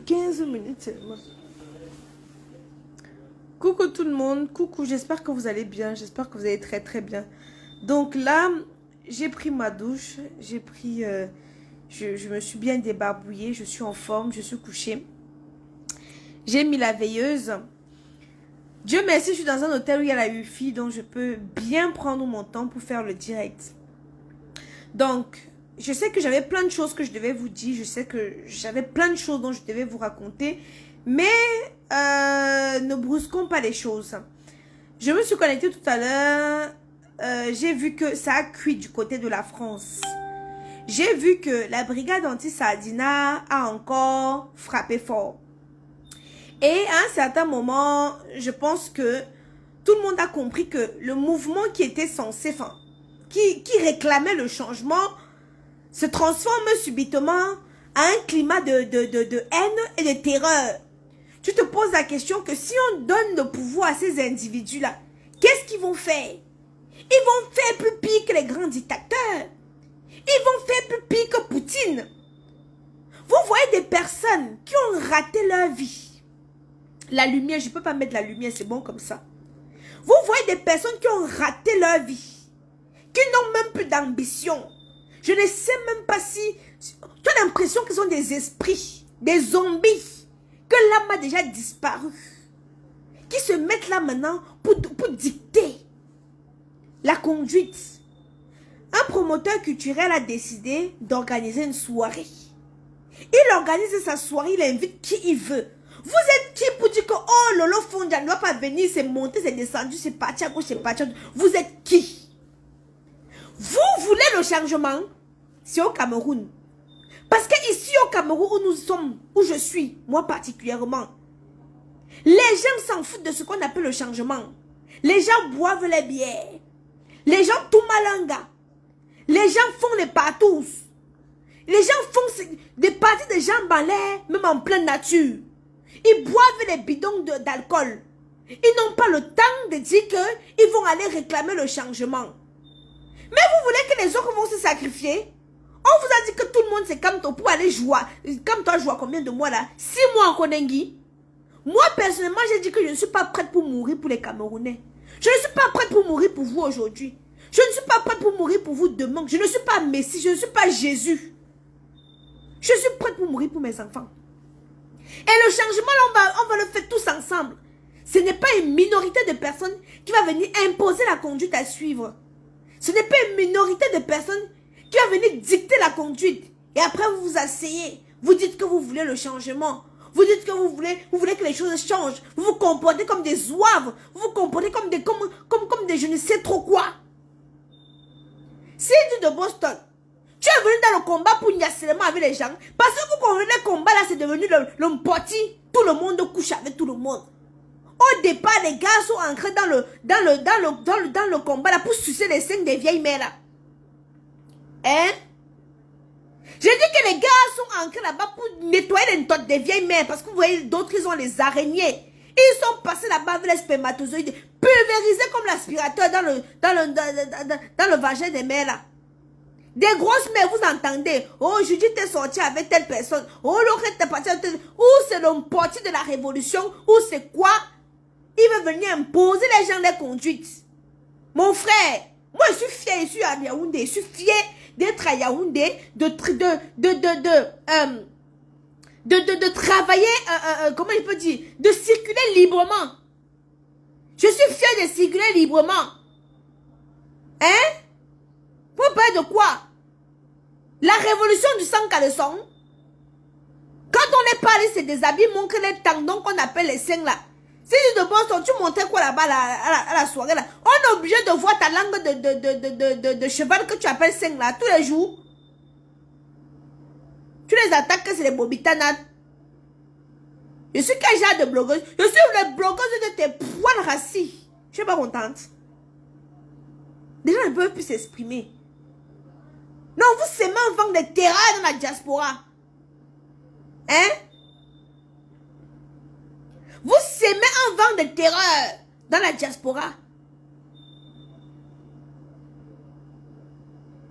15 minutes seulement. Coucou tout le monde, coucou, j'espère que vous allez bien, j'espère que vous allez très très bien. Donc là, j'ai pris ma douche, je me suis bien débarbouillée, je suis en forme, je suis couchée. J'ai mis la veilleuse. Dieu merci, je suis dans un hôtel où il y a la Wi-Fi, donc je peux bien prendre mon temps pour faire le direct. Donc, je sais que j'avais plein de choses que je devais vous dire, je sais que j'avais plein de choses dont je devais vous raconter, mais ne brusquons pas les choses. Je me suis connectée tout à l'heure, j'ai vu que ça a cuit du côté de la France. J'ai vu que la brigade anti-Sardina a encore frappé fort. Et à un certain moment, je pense que tout le monde a compris que le mouvement qui était censé, qui réclamait le changement, se transforme subitement à un climat de haine et de terreur. Tu te poses la question que si on donne le pouvoir à ces individus-là, qu'est-ce qu'ils vont faire? Ils vont faire plus pire que les grands dictateurs. Ils vont faire plus pire que Poutine. Vous voyez des personnes qui ont raté leur vie. La lumière, je ne peux pas mettre la lumière, c'est bon comme ça. Vous voyez des personnes qui ont raté leur vie, qui n'ont même plus d'ambition. Je ne sais même pas si... Tu as l'impression qu'ils sont des esprits, des zombies, que l'âme a déjà disparu, qui se mettent là maintenant pour dicter la conduite. Un promoteur culturel a décidé d'organiser une soirée. Il organise sa soirée, il invite qui il veut. Vous êtes qui pour dire que oh Lolo Fondia ne doit pas venir, c'est monté, c'est descendu, c'est parti à gauche, c'est parti à droite. Vous êtes qui? Vous voulez le changement? C'est au Cameroun. Parce que ici au Cameroun où nous sommes, où je suis, moi particulièrement, les gens s'en foutent de ce qu'on appelle le changement. Les gens boivent les bières. Les gens tout malanga. Les gens font les partous. Les gens font des parties de jambes en l'air, même en pleine nature. Ils boivent les bidons d'alcool. Ils n'ont pas le temps de dire qu'ils vont aller réclamer le changement. Mais vous voulez que les autres vont se sacrifier? On vous a dit que tout le monde c'est comme toi pour aller jouer. Comme toi, jouer combien de mois là? 6 mois en Konengi. Moi personnellement, j'ai dit que je ne suis pas prête pour mourir pour les Camerounais. Je ne suis pas prête pour mourir pour vous aujourd'hui. Je ne suis pas prête pour mourir pour vous demain. Je ne suis pas Messie, je ne suis pas Jésus. Je suis prête pour mourir pour mes enfants. Et le changement, là, on va le faire tous ensemble. Ce n'est pas une minorité de personnes qui va venir imposer la conduite à suivre. Ce n'est pas une minorité de personnes qui va venir dicter la conduite. Et après, vous vous asseyez. Vous dites que vous voulez le changement. Vous dites que vous voulez que les choses changent. Vous vous comportez comme des zouaves. Vous vous comportez comme des je ne sais trop quoi. Si tu es de Boston, tu es venu dans le combat pour seulement avec les gens. Parce que vous comprenez le combat là, c'est devenu le parti. Tout le monde couche avec tout le monde. Au départ, les gars sont entrés dans le combat là pour sucer les seins des vieilles mères là. Hein? J'ai dit que les gars sont entrés là-bas pour nettoyer les toiles des vieilles mères. Parce que vous voyez, d'autres ils ont les araignées. Ils sont passés là-bas avec les spermatozoïdes pulvérisés comme l'aspirateur dans le vagin des mères là. Des grosses mères, vous entendez. Oh, Judith est sortie avec telle personne. Oh, l'autre est parti avec telle... Ou c'est le parti de la révolution. Ou c'est quoi? Il veut venir imposer les gens les conduites. Mon frère, moi je suis fier ici à Yaoundé. Je suis fier d'être à Yaoundé, de travailler, comment je peux dire, de circuler librement. Je suis fier de circuler librement. Hein? Pour parler de quoi? La révolution du sang caleçon. Quand on est parlé, c'est des habits montrent les tendons qu'on appelle les seins là. Si tu te penses, tu montais quoi là-bas à la soirée là? On est obligé de voir ta langue de cheval que tu appelles seins là tous les jours. Tu les attaques que c'est les bobitanades. Je suis quel genre de blogueuse? Je suis la blogueuse de tes poils rassis. Je suis pas contente. Les gens ne peuvent plus s'exprimer. Non, vous s'aimez un vent de terreur dans la diaspora. Hein? Vous s'aimez un vent de terreur dans la diaspora.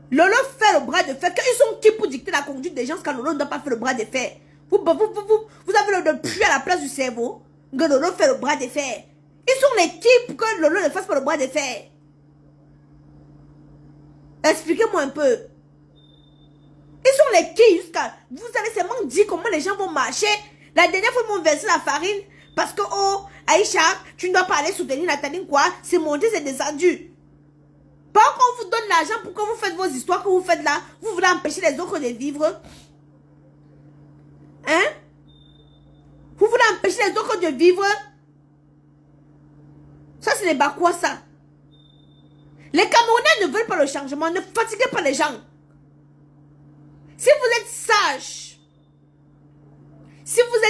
Lolo fait le bras de fer. Ils sont qui pour dicter la conduite des gens quand Lolo ne doit pas faire le bras de fer? Vous avez le puits à la place du cerveau. Que Lolo fait le bras de fer. Ils sont l'équipe pour que Lolo ne fasse pas le bras de fer. Expliquez-moi un peu. Ils sont les qui jusqu'à... Vous allez seulement dire comment les gens vont marcher. La dernière fois, ils m'ont versé la farine. Parce que, oh, Aïcha, tu ne dois pas aller soutenir Nathalie, quoi. C'est monté, c'est descendu. Pas qu'on vous donne l'argent pour que vous faites vos histoires que vous faites là. Vous voulez empêcher les autres de vivre. Hein? Vous voulez empêcher les autres de vivre. Ça, c'est les quoi ça? Les Camerounais ne veulent pas le changement. Ne fatiguez pas les gens. Si vous êtes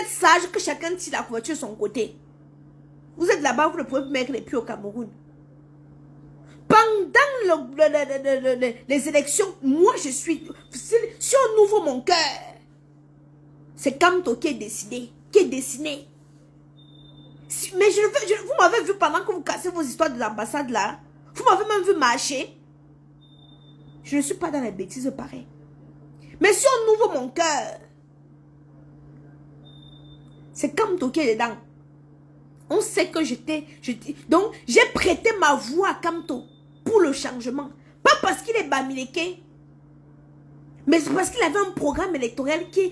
sage, que chacun tire la couverture de son côté, vous êtes là-bas, vous ne pouvez plus mettre les pieds au Cameroun. Pendant les élections, moi je suis... Si on ouvre mon cœur, c'est Kamto qui est décidé, qui est dessiné. Mais vous m'avez vu pendant que vous cassez vos histoires de l'ambassade là. Vous m'avez même vu marcher. Je ne suis pas dans les bêtises pareilles. Mais si on ouvre mon cœur, c'est Kamto qui est dedans. On sait que donc, j'ai prêté ma voix à Kamto pour le changement. Pas parce qu'il est bamileke, mais c'est parce qu'il avait un programme électoral qui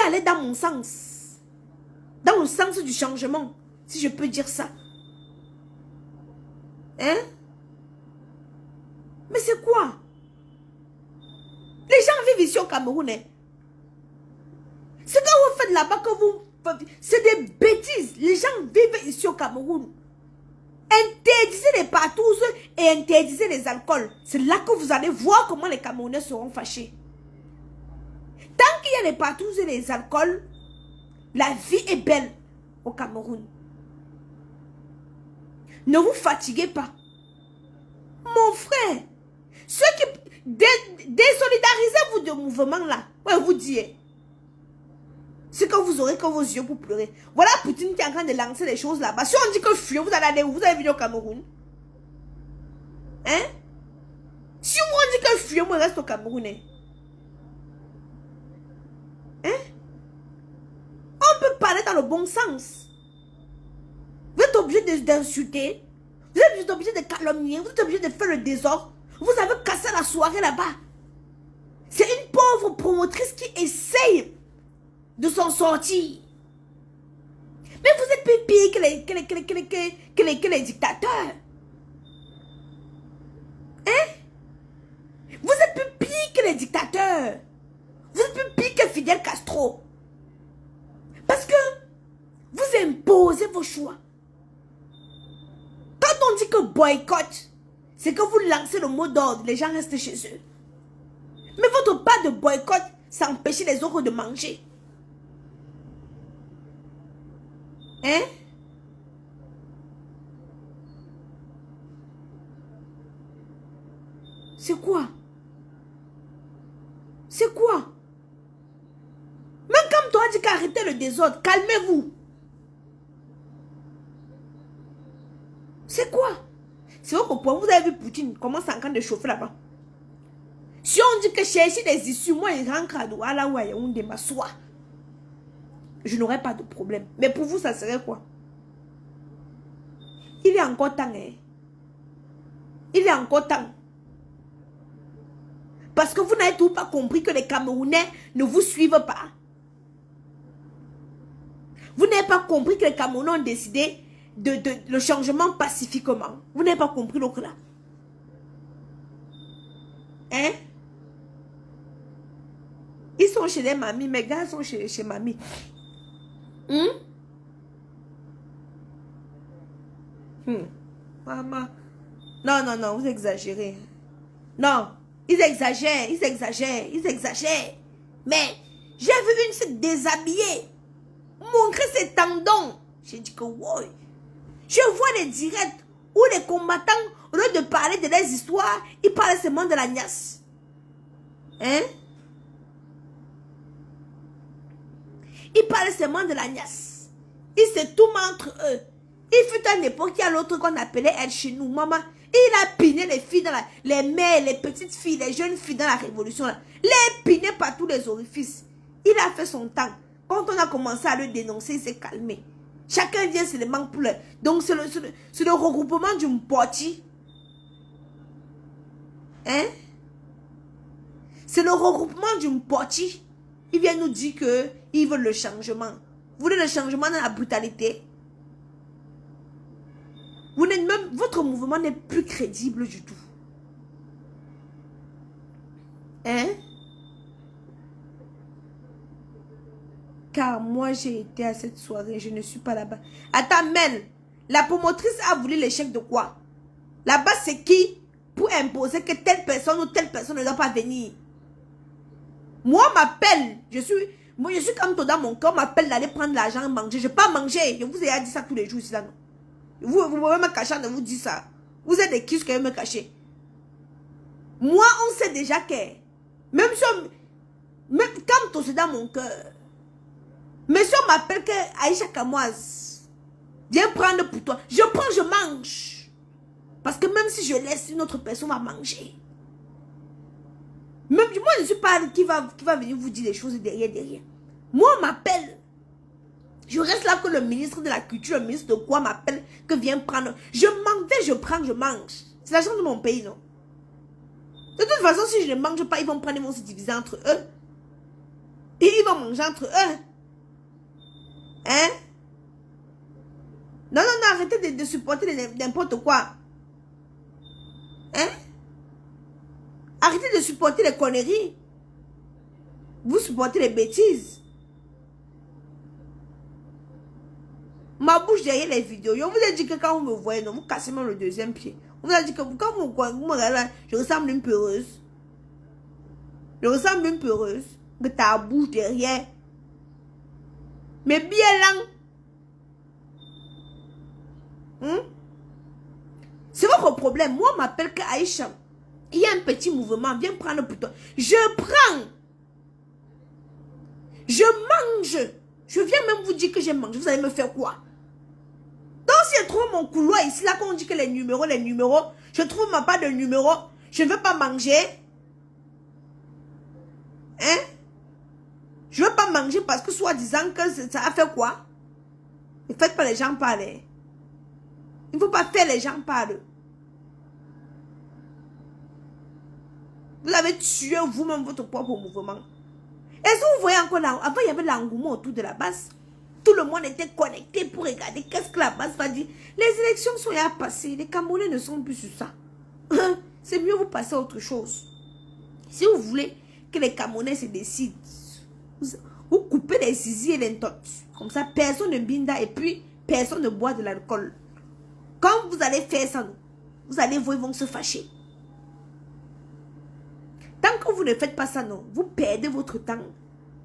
allait dans mon sens. Dans le sens du changement, si je peux dire ça. Hein? Mais c'est quoi? Les gens vivent ici au Cameroun. Hein? Ce que vous faites là-bas, c'est des bêtises. Les gens vivent ici au Cameroun. Interdisez les partous et interdisez les alcools. C'est là que vous allez voir comment les Camerounais seront fâchés. Tant qu'il y a les partous et les alcools, la vie est belle au Cameroun. Ne vous fatiguez pas. Mon frère, ceux qui... Désolidarisez-vous de mouvement là. Ouais, vous dites. C'est que vous aurez que vos yeux pour pleurer. Voilà Poutine qui est en train de lancer les choses là-bas. Si on dit que fuyez, vous allez aller où? Vous allez venir au Cameroun. Hein? Si on dit que fuyez, moi reste au Cameroun. Hein? On peut parler dans le bon sens. Vous êtes obligé d'insulter. Vous êtes obligé de calomnier. Vous êtes obligé de faire le désordre. Vous avez cassé la soirée là-bas. C'est une pauvre promotrice qui essaye de s'en sortir. Mais vous êtes plus pire que les dictateurs. Hein? Vous êtes plus pire que les dictateurs. Vous êtes plus pire que Fidel Castro. Parce que vous imposez vos choix. Quand on dit que boycott, c'est que vous lancez le mot d'ordre, les gens restent chez eux. Mais votre pas de boycott, ça empêche les autres de manger. Hein? C'est quoi? C'est quoi? Même comme toi, dit qu'arrêtez le désordre, calmez-vous. C'est quoi? C'est vrai que vous avez vu Poutine comment c'est en train de chauffer là-bas. Si on dit que chercher des issues, moi, il rentre à Douala ou à Yaoundé, ma soie. Je n'aurais pas de problème. Mais pour vous, ça serait quoi? Il est encore temps, hein? Il est encore temps. Parce que vous n'avez tout pas compris que les Camerounais ne vous suivent pas. Vous n'avez pas compris que les Camerounais ont décidé le changement pacifiquement. Vous n'avez pas compris l'autre là. Hein? Ils sont chez les mamies, mes gars sont chez mamie. Maman. Non, vous exagérez. Non, ils exagèrent. Mais j'ai vu une se déshabiller, montrer ses tendons. J'ai dit que ouais. Je vois les directs où les combattants, au lieu de parler de leurs histoires, ils parlent seulement de la niasse. Hein? Ils parlent seulement de la niasse. Ils se tournent entre eux. Il fut à une époque, il y a l'autre qu'on appelait elle chez nous, maman. Il a piné les filles, les mères, les petites filles, les jeunes filles dans la révolution. Là. Les piné par tous les orifices. Il a fait son temps. Quand on a commencé à le dénoncer, il s'est calmé. Chacun vient seulement pour le... Donc, c'est le regroupement du Mpoti. Hein? C'est le regroupement du Mpoti. Ils viennent nous dire qu'ils veulent le changement. Vous voulez le changement dans la brutalité? Vous n'êtes même... Votre mouvement n'est plus crédible du tout. Hein? Car moi, j'ai été à cette soirée. Je ne suis pas là-bas. Attends, Mel. La promotrice a voulu l'échec de quoi? Là-bas, c'est qui? Pour imposer que telle personne ou telle personne ne doit pas venir. Moi, on m'appelle. Je suis comme toi dans mon cœur. On m'appelle d'aller prendre l'argent et manger. Je ne vais pas manger. Je vous ai dit ça tous les jours ici. Là, non? Vous pouvez me cacher de vous dire ça. Vous êtes des qui que me cacher. Moi, on sait déjà que... Même comme toi, c'est dans mon cœur. Mais si on m'appelle que Aïcha Kamoise, viens prendre pour toi. Je prends, je mange. Parce que même si je laisse, une autre personne va manger. Même moi, je ne suis pas qui va venir vous dire des choses derrière. Moi, on m'appelle. Je reste là que le ministre de la Culture, le ministre de quoi m'appelle, que viens prendre. Je m'en vais, je prends, je mange. C'est l'argent de mon pays, non? De toute façon, si je ne mange pas, ils vont prendre, ils vont se diviser entre eux. Et ils vont manger entre eux. Hein? Non, arrêtez de supporter n'importe quoi. Hein? Arrêtez de supporter les conneries. Vous supportez les bêtises. Ma bouche derrière les vidéos. Je vous ai dit que quand vous me voyez, non, vous cassez même le deuxième pied. On vous a dit que quand vous me regardez, je ressemble à une peureuse. Je ressemble à une peureuse. Que ta bouche derrière. Mais bien là. C'est votre problème. Moi, on m'appelle que Aïcha. Il y a un petit mouvement. Viens prendre pour toi. Je prends. Je mange. Je viens même vous dire que j'ai mangé. Vous allez me faire quoi? Donc, si je trouve mon couloir ici, là, quand on dit que les numéros, je trouve ma part de numéro. Je ne veux pas manger. Hein? Je ne veux pas manger parce que soi-disant que ça a fait quoi? Ne faites pas les gens parler. Il ne faut pas faire les gens parler. Vous avez tué vous-même votre propre mouvement. Est-ce que vous voyez encore là? Avant, il y avait l'engouement autour de la base. Tout le monde était connecté pour regarder qu'est-ce que la base va dire. Les élections sont à passer. Les Camerounais ne sont plus sur ça. C'est mieux vous passer à autre chose. Si vous voulez que les Camerounais se décident, vous coupez les zizi et les totes. Comme ça, personne ne binda et puis personne ne boit de l'alcool. Quand vous allez faire ça, vous allez voir, ils vont se fâcher. Tant que vous ne faites pas ça, non, vous perdez votre temps.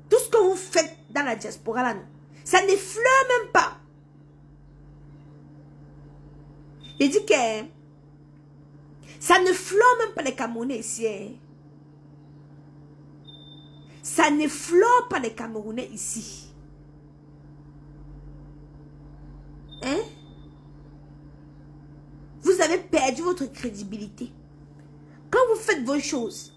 Tout ce que vous faites dans la diaspora, là, non, ça n'effleure même pas. Il dit que ça ne fleure même pas les Camerounais ici. Hein. Ça ne fleure pas les Camerounais ici. Hein? Vous avez perdu votre crédibilité. Quand vous faites vos choses,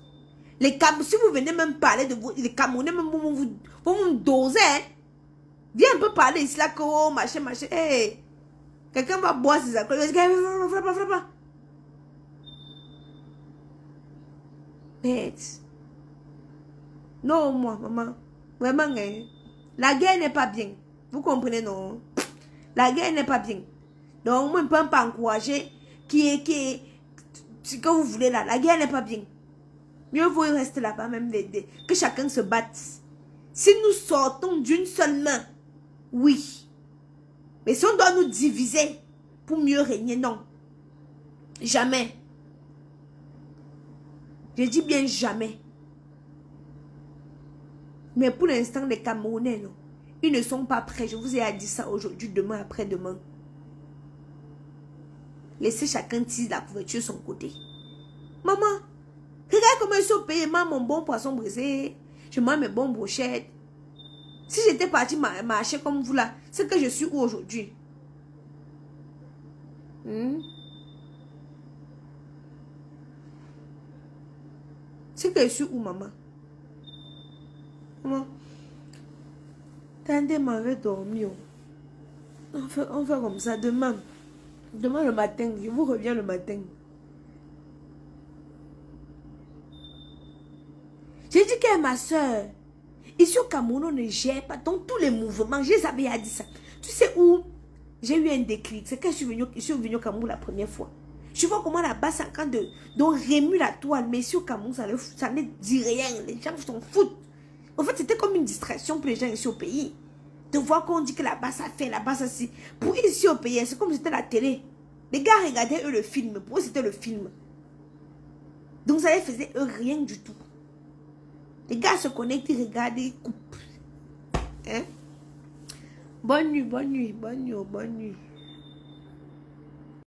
si vous venez même parler de vous, les Camerounais même vont vous doser. Hein? Viens un peu parler ici là que oh, machin. Hey, quelqu'un va boire ses alcools. Frappe pas. Bête. Non, moi, maman. Vraiment, hein, la guerre n'est pas bien. Vous comprenez, non? La guerre n'est pas bien. Donc, moi, je ne peux pas encourager ce que vous voulez là. La guerre n'est pas bien. Mieux vaut rester là-bas, même que chacun se batte. Si nous sortons d'une seule main, oui. Mais si on doit nous diviser pour mieux régner, non. Jamais. Je dis bien jamais. Mais pour l'instant, les Camerounais, non, ils ne sont pas prêts. Je vous ai dit ça aujourd'hui, demain, après-demain. Laissez chacun tirer la couverture de son côté. Maman, regarde comment je suis au pays. Je mange mon bon poisson brisé. Je mange mes bons brochettes. Si j'étais partie marcher comme vous là, c'est que je suis où aujourd'hui? C'est que je suis où, maman? Maman? Tandis m'en vais dormir. On fait comme ça demain. Demain le matin, je vous reviens le matin. J'ai dit qu'elle est ma soeur. Ici au Cameroun, on ne gère pas. Donc tous les mouvements, je les avais dit ça. Tu sais où j'ai eu un déclic? C'est quand je suis venu au Cameroun la première fois. Je vois comment là-bas, c'est en train de remuer la toile. Mais ici au Cameroun, ça ne dit rien. Les gens s'en foutent. En fait, c'était comme une distraction pour les gens ici au pays. De voir qu'on dit que là-bas, ça fait, là-bas, ça c'est. Pour ici au pays, c'est comme si c'était la télé. Les gars regardaient eux le film. Pour eux, c'était le film. Donc ça les faisait eux rien du tout. Les gars se connectent, ils regardent, ils coupent. Hein? Bonne nuit, bonne nuit, bonne nuit, bonne nuit.